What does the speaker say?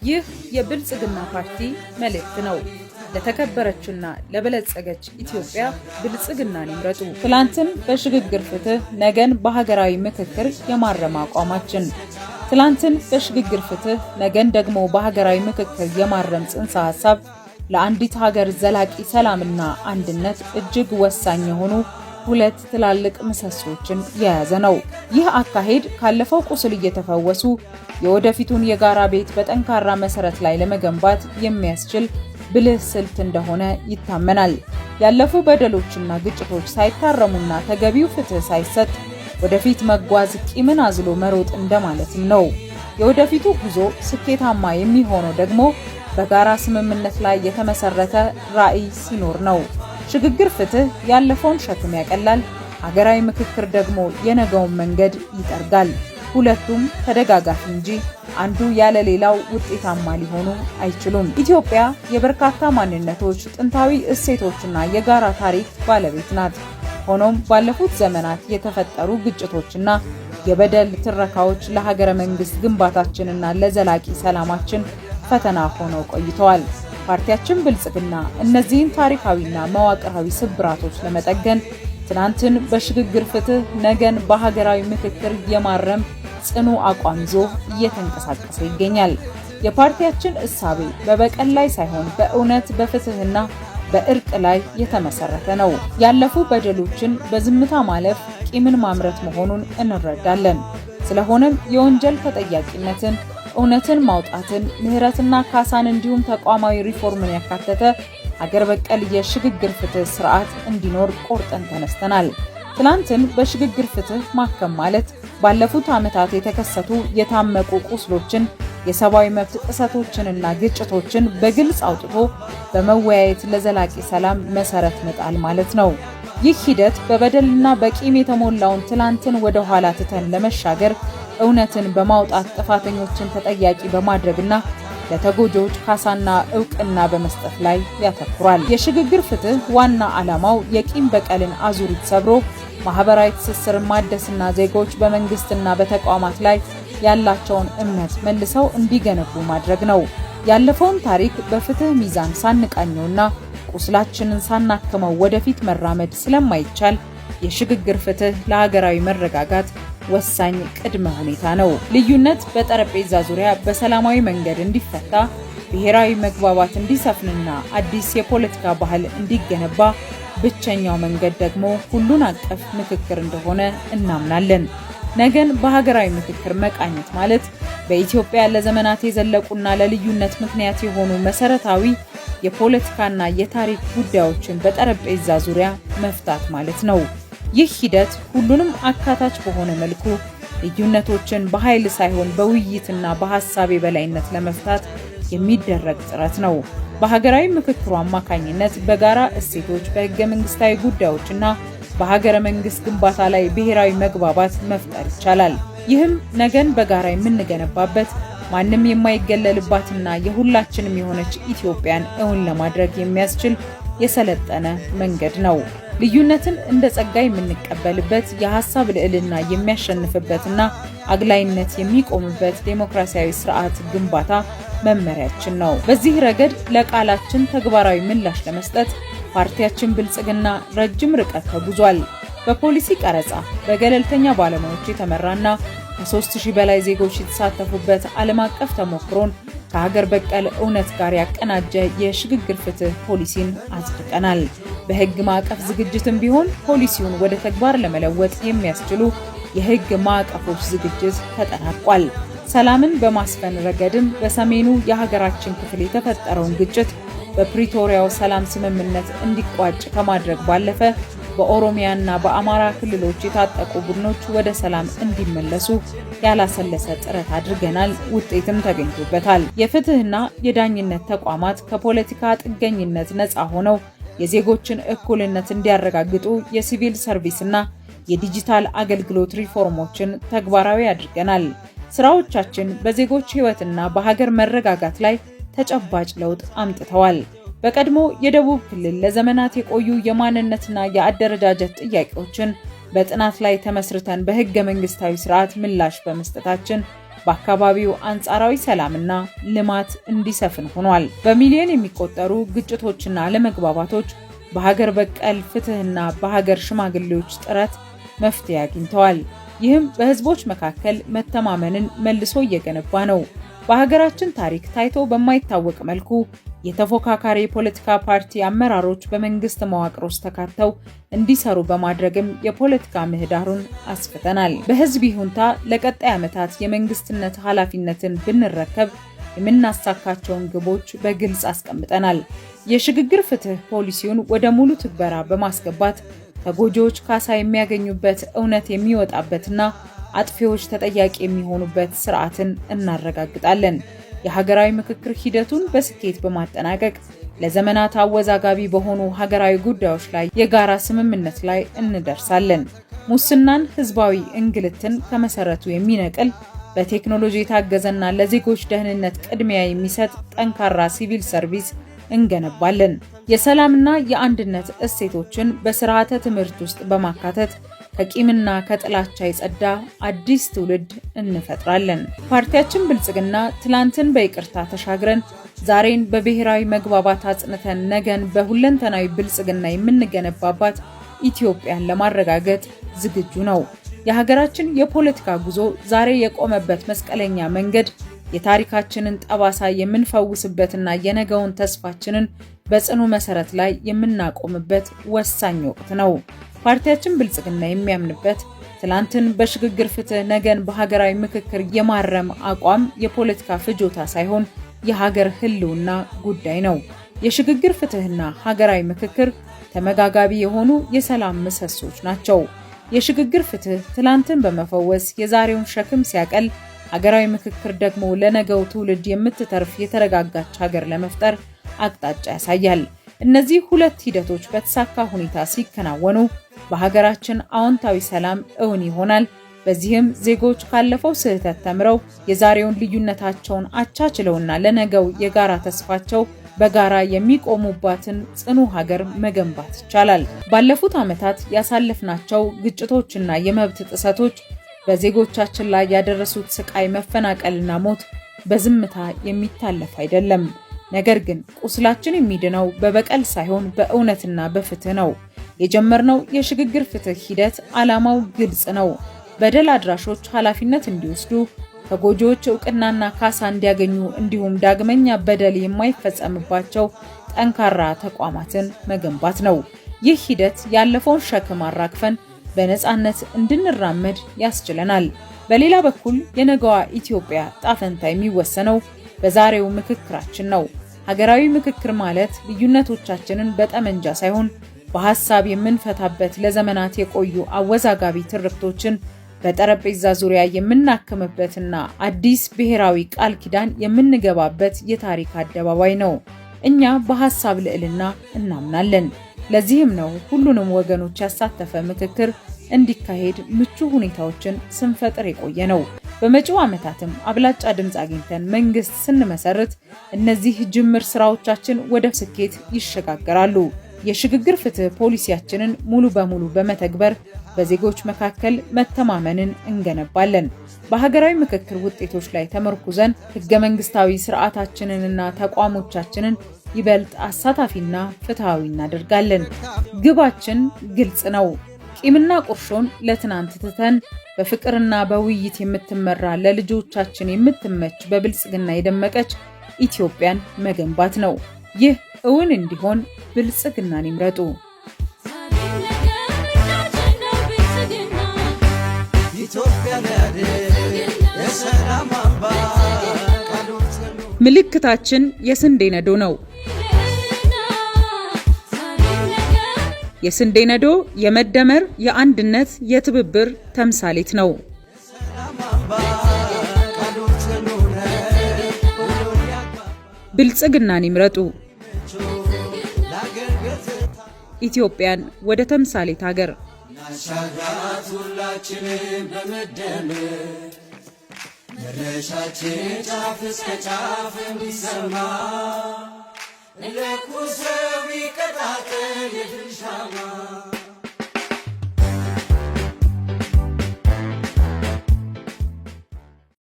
ይህ የብልጽግና ፓርቲ መልእክት ነው። ለተከበረችና ለበለጸገች ኢትዮጵያ ብልጽግናን ይምረጡ። ትላንትን በሽግግር ፍትህ፣ ነገን በሀገራዊ ምክክር የማረም አቋማችን። ትላንትን በሽግግር ፍትህ፣ ነገን ደግሞ በሀገራዊ ምክክር የማረም ጽንሰ ሐሳብ ለአንዲት ሀገር ዘላቂ ሰላምና አንድነት እጅግ ወሳኝ የሆኑ ሁለት ትላልቅ ምሰሶችን የያዘ ነው። ይህ አካሄድ ካለፈው ቁስል እየተፈወሱ የወደፊቱን የጋራ ቤት በጠንካራ መሰረት ላይ ለመገንባት የሚያስችል ብልህ ስልት እንደሆነ ይታመናል። ያለፉ በደሎችና ግጭቶች ሳይታረሙና ተገቢው ፍትህ ሳይሰጥ ወደፊት መጓዝ ቂምን አዝሎ መሮጥ እንደማለትም ነው። የወደፊቱ ጉዞ ስኬታማ የሚሆነው ደግሞ በጋራ ስምምነት ላይ የተመሰረተ ራዕይ ሲኖር ነው። ሽግግር ፍትህ ያለፈውን ሸክም ያቀላል፣ ሀገራዊ ምክክር ደግሞ የነገውን መንገድ ይጠርጋል። ሁለቱም ተደጋጋፊ እንጂ አንዱ ያለ ሌላው ውጤታማ ሊሆኑ አይችሉም። ኢትዮጵያ የበርካታ ማንነቶች፣ ጥንታዊ እሴቶችና የጋራ ታሪክ ባለቤት ናት። ሆኖም ባለፉት ዘመናት የተፈጠሩ ግጭቶችና የበደል ትረካዎች ለሀገረ መንግስት ግንባታችንና ለዘላቂ ሰላማችን ፈተና ሆነው ቆይተዋል። ፓርቲያችን ብልጽግና እነዚህን ታሪካዊና መዋቅራዊ ስብራቶች ለመጠገን ትናንትን በሽግግር ፍትህ፣ ነገን በሀገራዊ ምክክር የማረም ጽኑ አቋም ይዞ እየተንቀሳቀሰ ይገኛል። የፓርቲያችን እሳቤ በበቀል ላይ ሳይሆን በእውነት በፍትህና በእርቅ ላይ የተመሰረተ ነው። ያለፉ በደሎችን በዝምታ ማለፍ ቂምን ማምረት መሆኑን እንረዳለን። ስለሆነም የወንጀል ተጠያቂነትን፣ እውነትን ማውጣትን፣ ምህረትና ካሳን እንዲሁም ተቋማዊ ሪፎርምን ያካተተ ሀገር በቀል የሽግግር ፍትህ ስርዓት እንዲኖር ቆርጠን ተነስተናል። ትናንትን በሽግግር ፍትህ ማከም ማለት ባለፉት ዓመታት የተከሰቱ የታመቁ ቁስሎችን፣ የሰብአዊ መብት ጥሰቶችንና ግጭቶችን በግልጽ አውጥቶ በመወያየት ለዘላቂ ሰላም መሰረት መጣል ማለት ነው። ይህ ሂደት በበደልና በቂም የተሞላውን ትናንትን ወደ ኋላ ትተን ለመሻገር እውነትን በማውጣት ጥፋተኞችን ተጠያቂ በማድረግና ለተጎጂዎች ካሳና እውቅና በመስጠት ላይ ያተኩራል። የሽግግር ፍትህ ዋና ዓላማው የቂም በቀልን አዙሪት ሰብሮ ማህበራዊ ትስስርን ማደስና ዜጎች በመንግስትና በተቋማት ላይ ያላቸውን እምነት መልሰው እንዲገነቡ ማድረግ ነው። ያለፈውን ታሪክ በፍትህ ሚዛን ሳንቃኘውና ቁስላችንን ሳናክመው ወደፊት መራመድ ስለማይቻል የሽግግር ፍትህ ለሀገራዊ መረጋጋት ወሳኝ ቅድመ ሁኔታ ነው። ልዩነት በጠረጴዛ ዙሪያ በሰላማዊ መንገድ እንዲፈታ፣ ብሔራዊ መግባባት እንዲሰፍንና አዲስ የፖለቲካ ባህል እንዲገነባ ብቸኛው መንገድ ደግሞ ሁሉን አቀፍ ምክክር እንደሆነ እናምናለን። ነገን በሀገራዊ ምክክር መቃኘት ማለት በኢትዮጵያ ለዘመናት የዘለቁና ለልዩነት ምክንያት የሆኑ መሰረታዊ የፖለቲካና የታሪክ ጉዳዮችን በጠረጴዛ ዙሪያ መፍታት ማለት ነው። ይህ ሂደት ሁሉንም አካታች በሆነ መልኩ ልዩነቶችን በኃይል ሳይሆን በውይይትና በሐሳብ የበላይነት ለመፍታት የሚደረግ ጥረት ነው። በሀገራዊ ምክክሩ አማካኝነት በጋራ እሴቶች፣ በህገ መንግስታዊ ጉዳዮችና በሀገረ መንግስት ግንባታ ላይ ብሔራዊ መግባባት መፍጠር ይቻላል። ይህም ነገን በጋራ የምንገነባበት፣ ማንም የማይገለልባትና የሁላችንም የሆነች ኢትዮጵያን እውን ለማድረግ የሚያስችል የሰለጠነ መንገድ ነው። ልዩነትን እንደ ጸጋ የምንቀበልበት፣ የሐሳብ ልዕልና የሚያሸንፍበትና አግላይነት የሚቆምበት ዴሞክራሲያዊ ስርዓት ግንባታ መመሪያችን ነው። በዚህ ረገድ ለቃላችን ተግባራዊ ምላሽ ለመስጠት ፓርቲያችን ብልጽግና ረጅም ርቀት ተጉዟል። በፖሊሲ ቀረጻ በገለልተኛ ባለሙያዎች የተመራና ከ3000 በላይ ዜጎች የተሳተፉበት ዓለም አቀፍ ተሞክሮን ከሀገር በቀል እውነት ጋር ያቀናጀ የሽግግር ፍትህ ፖሊሲን አጽድቀናል። በህግ ማዕቀፍ ዝግጅትም ቢሆን ፖሊሲውን ወደ ተግባር ለመለወጥ የሚያስችሉ የህግ ማዕቀፎች ዝግጅት ተጠናቋል። ሰላምን በማስፈን ረገድም በሰሜኑ የሀገራችን ክፍል የተፈጠረውን ግጭት በፕሪቶሪያው ሰላም ስምምነት እንዲቋጭ ከማድረግ ባለፈ በኦሮሚያና በአማራ ክልሎች የታጠቁ ቡድኖች ወደ ሰላም እንዲመለሱ ያላሰለሰ ጥረት አድርገናል። ውጤትም ተገኝቶበታል። የፍትህና የዳኝነት ተቋማት ከፖለቲካ ጥገኝነት ነፃ ሆነው የዜጎችን እኩልነት እንዲያረጋግጡ የሲቪል ሰርቪስና የዲጂታል አገልግሎት ሪፎርሞችን ተግባራዊ አድርገናል። ስራዎቻችን በዜጎች ህይወትና በሀገር መረጋጋት ላይ ተጨባጭ ለውጥ አምጥተዋል። በቀድሞ የደቡብ ክልል ለዘመናት የቆዩ የማንነትና የአደረጃጀት ጥያቄዎችን በጥናት ላይ ተመስርተን በህገ መንግስታዊ ስርዓት ምላሽ በመስጠታችን በአካባቢው አንጻራዊ ሰላምና ልማት እንዲሰፍን ሆኗል። በሚሊዮን የሚቆጠሩ ግጭቶችና አለመግባባቶች በሀገር በቀል ፍትህና በሀገር ሽማግሌዎች ጥረት መፍትሄ አግኝተዋል። ይህም በህዝቦች መካከል መተማመንን መልሶ እየገነባ ነው። በሀገራችን ታሪክ ታይቶ በማይታወቅ መልኩ የተፎካካሪ የፖለቲካ ፓርቲ አመራሮች በመንግስት መዋቅር ውስጥ ተካተው እንዲሰሩ በማድረግም የፖለቲካ ምህዳሩን አስፍተናል። በህዝብ ይሁንታ ለቀጣይ ዓመታት የመንግስትነት ኃላፊነትን ብንረከብ የምናሳካቸውን ግቦች በግልጽ አስቀምጠናል። የሽግግር ፍትህ ፖሊሲውን ወደ ሙሉ ትግበራ በማስገባት ተጎጂዎች ካሳ የሚያገኙበት፣ እውነት የሚወጣበትና አጥፊዎች ተጠያቂ የሚሆኑበት ስርዓትን እናረጋግጣለን። የሀገራዊ ምክክር ሂደቱን በስኬት በማጠናቀቅ ለዘመናት አወዛጋቢ በሆኑ ሀገራዊ ጉዳዮች ላይ የጋራ ስምምነት ላይ እንደርሳለን። ሙስናን፣ ህዝባዊ እንግልትን ከመሰረቱ የሚነቅል በቴክኖሎጂ የታገዘና ለዜጎች ደህንነት ቅድሚያ የሚሰጥ ጠንካራ ሲቪል ሰርቪስ እንገነባለን። የሰላምና የአንድነት እሴቶችን በስርዓተ ትምህርት ውስጥ በማካተት ከቂምና ከጥላቻ የጸዳ አዲስ ትውልድ እንፈጥራለን። ፓርቲያችን ብልጽግና ትላንትን በይቅርታ ተሻግረን ዛሬን በብሔራዊ መግባባት አጽንተን ነገን በሁለንተናዊ ብልጽግና የምንገነባባት ኢትዮጵያን ለማረጋገጥ ዝግጁ ነው። የሀገራችን የፖለቲካ ጉዞ ዛሬ የቆመበት መስቀለኛ መንገድ የታሪካችንን ጠባሳ የምንፈውስበትና የነገውን ተስፋችንን በጽኑ መሰረት ላይ የምናቆምበት ወሳኝ ወቅት ነው። ፓርቲያችን ብልጽግና የሚያምንበት ትላንትን በሽግግር ፍትህ ነገን በሀገራዊ ምክክር የማረም አቋም የፖለቲካ ፍጆታ ሳይሆን የሀገር ህልውና ጉዳይ ነው። የሽግግር ፍትህና ሀገራዊ ምክክር ተመጋጋቢ የሆኑ የሰላም ምሰሶች ናቸው። የሽግግር ፍትህ ትላንትን በመፈወስ የዛሬውን ሸክም ሲያቀል፣ ሀገራዊ ምክክር ደግሞ ለነገው ትውልድ የምትተርፍ የተረጋጋች ሀገር ለመፍጠር አቅጣጫ ያሳያል። እነዚህ ሁለት ሂደቶች በተሳካ ሁኔታ ሲከናወኑ በሀገራችን አዎንታዊ ሰላም እውን ይሆናል። በዚህም ዜጎች ካለፈው ስህተት ተምረው የዛሬውን ልዩነታቸውን አቻችለውና ለነገው የጋራ ተስፋቸው በጋራ የሚቆሙባትን ጽኑ ሀገር መገንባት ይቻላል። ባለፉት ዓመታት ያሳለፍናቸው ግጭቶችና የመብት ጥሰቶች በዜጎቻችን ላይ ያደረሱት ስቃይ፣ መፈናቀልና ሞት በዝምታ የሚታለፍ አይደለም። ነገር ግን ቁስላችን የሚድነው በበቀል ሳይሆን በእውነትና በፍትህ ነው። የጀመርነው የሽግግር ፍትህ ሂደት ዓላማው ግልጽ ነው። በደል አድራሾች ኃላፊነት እንዲወስዱ፣ ተጎጂዎች እውቅናና ካሳ እንዲያገኙ እንዲሁም ዳግመኛ በደል የማይፈጸምባቸው ጠንካራ ተቋማትን መገንባት ነው። ይህ ሂደት ያለፈውን ሸክም አራግፈን በነፃነት እንድንራመድ ያስችለናል። በሌላ በኩል የነገዋ ኢትዮጵያ ጣፈንታ የሚወሰነው በዛሬው ምክክራችን ነው። ሀገራዊ ምክክር ማለት ልዩነቶቻችንን በጠመንጃ ሳይሆን በሐሳብ የምንፈታበት፣ ለዘመናት የቆዩ አወዛጋቢ ትርክቶችን በጠረጴዛ ዙሪያ የምናክምበትና አዲስ ብሔራዊ ቃል ኪዳን የምንገባበት የታሪክ አደባባይ ነው። እኛ በሐሳብ ልዕልና እናምናለን። ለዚህም ነው ሁሉንም ወገኖች ያሳተፈ ምክክር እንዲካሄድ ምቹ ሁኔታዎችን ስንፈጥር የቆየ ነው። በመጪው ዓመታትም አብላጫ ድምፅ አግኝተን መንግስት ስንመሰርት እነዚህ ጅምር ስራዎቻችን ወደ ስኬት ይሸጋገራሉ። የሽግግር ፍትህ ፖሊሲያችንን ሙሉ በሙሉ በመተግበር በዜጎች መካከል መተማመንን እንገነባለን። በሀገራዊ ምክክር ውጤቶች ላይ ተመርኩዘን ህገ መንግስታዊ ስርዓታችንንና ተቋሞቻችንን ይበልጥ አሳታፊና ፍትሃዊ እናደርጋለን። ግባችን ግልጽ ነው። ቂምና ቁርሾን ለትናንት ትተን በፍቅርና በውይይት የምትመራ ለልጆቻችን የምትመች በብልጽግና የደመቀች ኢትዮጵያን መገንባት ነው። ይህ እውን እንዲሆን ብልጽግናን ይምረጡ። ምልክታችን የስንዴ ነዶ ነው። የስንዴ ነዶ የመደመር፣ የአንድነት፣ የትብብር ተምሳሌት ነው። ብልጽግናን ይምረጡ። ኢትዮጵያን ወደ ተምሳሌት ሀገር መድረሻችን ጫፍ እስከ ጫፍ እንዲሰማ ለኩሰው ይቀጣጠል የድል ሻማ